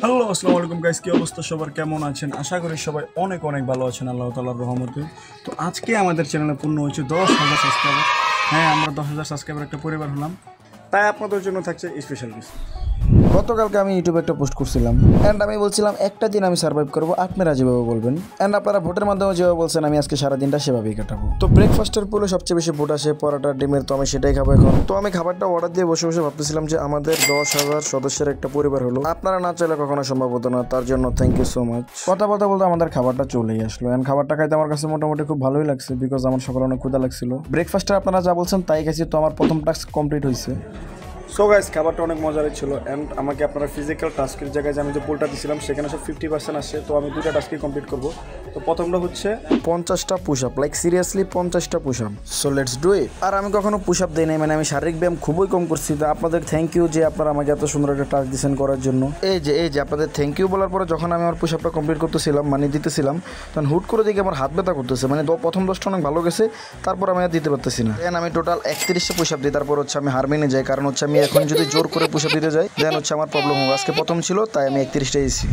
Hello আসসালামু আলাইকুম guys, কি অবস্থা সবার, কেমন আছেন? আশা করি সবাই অনেক অনেক ভালো আছেন আল্লাহ তাআলার রহমতে। তো আজকে আমাদের চ্যানেলে পূর্ণ হয়েছে 10,000 সাবস্ক্রাইবার। হ্যাঁ, আমরা 10,000 সাবস্ক্রাইবার একটা পরিবার হলাম, তাই আপনাদের জন্য থাকছে স্পেশাল কিছু। গতকালকে আমি ইউটিউবে একটা পোস্ট করছিলাম অ্যান্ড আমি বলছিলাম একটা দিন আমি সার্ভাইভ করবো, আপনারা যেভাবে বলবেন অ্যান্ড আপনারা ভোটের মাধ্যমে যেভাবে বলছেন আমি আজকে সারা দিনটা সেভাবেই কাটাবো। তো ব্রেকফাস্টের পুলে সবচেয়ে বেশি ভোট আসে পরোটা ডিমের, তো আমি সেটাই খাবো এখন। তো আমি খাবারটা অর্ডার দিয়ে বসে বসে ভাবতেছিলাম যে আমাদের 10,000 সদস্যের একটা পরিবার হলো, আপনারা না চাইলে কখনো সম্ভব হতো না, তার জন্য থ্যাংক ইউ সো মাচ। কথা বলতে বলতে আমাদের খাবারটা চলেই আসলো অ্যান্ড খাবারটা খাইতে আমার কাছে মোটামুটি খুব ভালোই লাগছে, বিকজ আমার সকালে অনেক ক্ষুধা লাগছিল। ব্রেকফাস্টে আপনারা যা বলছেন তাই খাইছি, তো আমার প্রথম টাস্ক কমপ্লিট হয়েছে। সো গাইস, খাবারটা অনেক মজারই ছিল অ্যান্ড আমাকে আপনারা ফিজিক্যাল টাস্কের জায়গায় যে আমি যে পোলটা দিয়েছিলাম সেখানে সব 50% আসছে। তো আমি দুটা টাস্কই কমপ্লিট করবো। তো প্রথমটা হচ্ছে 50টা পুশ আপ, লাইক সিরিয়াসলি 50টা push up. So let's do it. আর আমি কখনো পুশ আপ দিই নাই, মানে আমি শারীরিক ব্যায়াম খুবই কম করছি। তো আপনাদের থ্যাংক ইউ যে আপনারা আমাকে এত সুন্দর একটা টাস্ক দিচ্ছেন করার জন্য। এই যে আপনাদের থ্যাংক ইউ বলার পরে যখন আমি আমার পুশ আপটা কমপ্লিট করতেছিলাম, মানে দিতেছিলাম, তখন হুট করে দিকে আমার হাত ব্যথা করতেছে। মানে প্রথম 10টা অনেক ভালো গেছে, তারপর আমি আর দিতে পারতেছি না। দেন আমি টোটাল 31টা পুশ আপ দিই, তারপর হচ্ছে আমি হার মেনে যাই। কারণ হচ্ছে আমি এখন যদি জোর করে পুশ আপ দিতে যাই দেন হচ্ছে আমার প্রবলেম হবে। আজকে প্রথম ছিল তাই আমি 31টা দিয়েছি।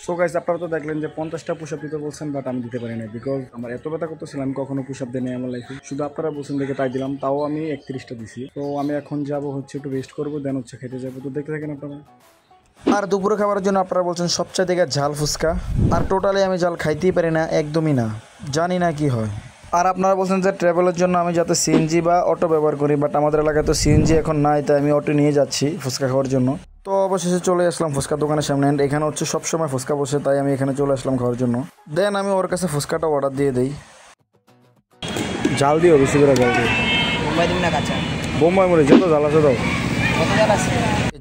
সো গাইস, আপনারা তো দেখলেন যে 50টা পুশ আপ দিতে বলছেন, বাট আমি দিতে পারি না, বিকজ আমার এত ব্যথা করতেছিলাম আমি কখনো পুশ আপ দিই নাই আমার লাইফে। শুধু আপনারা বলছেন দেখে তাই দিলাম, তাও আমি 31টা দিছি। তো আমি এখন যাব হচ্ছে একটু রেস্ট করবো, দেন হচ্ছে খেতে যাবো। তো দেখতে থাকেন আপনারা। আর দুপুরে খাবারের জন্য আপনারা বলছেন সবচেয়ে থেকে ঝাল ফুচকা, আর টোটালি আমি ঝাল খাইতেই পারি না, একদমই না, জানি না কি হয়। আর আপনারা বলছেন যে ট্রাভেলের জন্য আমি যাতে সিএনজি বা অটো ব্যবহার করি, বাট আমাদের এলাকায় তো সিএনজি এখন নাই, তাই আমি অটো নিয়ে যাচ্ছি ফুচকা খাওয়ার জন্য। তো অবশেষে চলে আসলাম ফুচকা দোকানের সামনে, অ্যান্ড এখানে হচ্ছে সবসময় ফুচকা বসে, তাই আমি এখানে চলে আসলাম খাওয়ার জন্য। দেন আমি ওর কাছে ফুচকাটা অর্ডার দিয়ে দিই। জাল দিও, বেশি করে জাল দিও। বোম্বাই দিন না কাঁচা বোম্বাই মরে যত জাল আছে দাও। কত জাল আছে?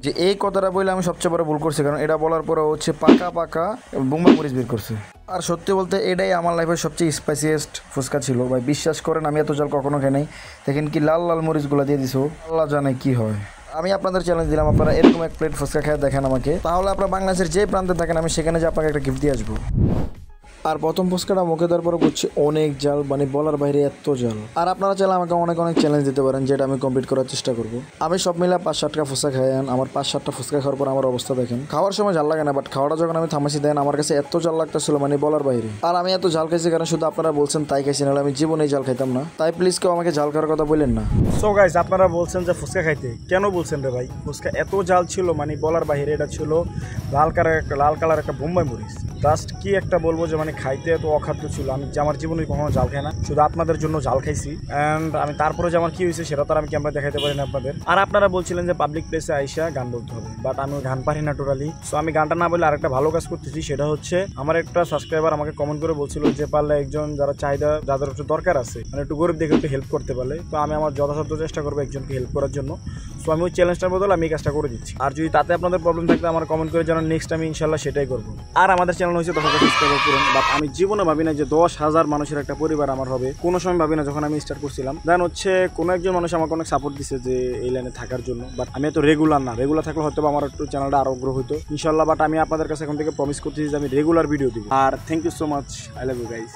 যে এই কথাটা বলে আমি সবচেয়ে বড় ভুল করছি, কারণ এটা বলার পরে হচ্ছে পাকা পাকা বোম্বাই মরিচ বের করছে। আর সত্যি বলতে এটাই আমার লাইফের সবচেয়ে স্পাইসিয়েস্ট ফুচকা ছিল ভাই, বিশ্বাস করেন আমি এত জাল কখনো খাই নাই। দেখেন কি লাল লাল মরিচগুলো দিয়ে দিছো, আল্লাহ জানে কি হয়। আমি আপনাদের চ্যালেঞ্জ দিলাম, আপনারা এরকম এক প্লেট ফুচকা খেয়ে দেখেন আমাকে, তাহলে আপনারা বাংলাদেশের যে প্রান্তে থাকেন আমি সেখানে যে আপনাকে একটা গিফট দিয়ে আসবো। আর প্রথম ফুচকাটা মুখে দেওয়ার পরে বুঝছি অনেক জাল, মানে বলার বাইরে এত জাল। আর আপনারা চাইলে আমাকে অনেক অনেক চ্যালেঞ্জ দিতে পারেন, যেটা আমি কমপ্লিট করার চেষ্টা করবো। আমি সব মিলে 5-7টা ফুচকা খাইয়েন, আমার 5-7টা ফুচকা খাওয়ার পর আমার অবস্থা দেখেন। খাওয়ার সময় জাল লাগে না, বাট খাওয়াটা যখন আমি থামাইছি দেন আমার কাছে এত জাল লাগতেছিল, মানে বলার বাইরে। আর আমি এত জাল খাইছি কারণ শুধু আপনারা বলছেন তাই খাইছি, নাহলে আমি জীবনেই জাল খাইতাম না। তাই প্লিজ কেউ আমাকে জাল খাওয়ার কথা বললেন না। সো গাইস, আপনারা বলছেন যে ফুচকা খাইতে, কেন বলছেন রে ভাই? ফুচকা এত জাল ছিল, মানে বলার বাইরে। এটা ছিল লাল কালার একটা বোম্বাই মরিচ। জাস্ট কি একটা বলবো যে মানে খাইতে এত অখাদ্য ছিল, আমি যে আমার জীবনে কখনো জাল খাই না, শুধু আপনাদের জন্য জাল খাইছি। অ্যান্ড আমি তারপরে যে আমার কি হয়েছে সেটা তো আর আমি ক্যামেরা দেখাইতে পারি না আপনাদের। আর আপনারা বলছিলেন যে পাবলিক প্লেসে আইসা গান বলতে হবে, বাট আমি গান পারি না টোটালি। সো আমি গানটা না বলে আরেকটা ভালো কাজ করতেছি, সেটা হচ্ছে আমার একটা সাবস্ক্রাইবার আমাকে কমেন্ট করে বলছিল যে পারলে একজন যারা চাহিদা যাদের একটু দরকার আছে, মানে একটু গরিব দেখে একটু হেল্প করতে পারলে, তো আমি আমার যথাসাধ্য চেষ্টা করবো একজনকে হেল্প করার জন্য। সো আমি ওই চ্যালেঞ্জটার বদলে আমি এই কাজটা করে দিচ্ছি। আর যদি তাতে আপনাদের প্রবলেম থাকলে আমার কমেন্ট করে জানান, নেক্সট আমি ইনশাল্লাহ সেটাই করবো। আর আমাদের চ্যানেল হচ্ছে 10,000 সাবস্ক্রাইবার পূরণ, বাট আমি জীবনে ভাবি না যে 10,000 মানুষের একটা পরিবার আমার হবে, কোনো সময় ভাবি না যখন আমি স্টার্ট করছিলাম। দেন হচ্ছে কোনো একজন মানুষ আমাকে অনেক সাপোর্ট দিচ্ছে যে এই লাইনে থাকার জন্য, বাট আমি এত রেগুলার না। রেগুলার থাকলে হয়তো আমার একটু চ্যানেলটা আরো গ্রো হইতো ইনশাল্লাহ, বাট আমি আপনাদের কাছে এখন থেকে প্রমিস করতেছি যে আমি রেগুলার ভিডিও দিব। আর thank you so much, I love you guys.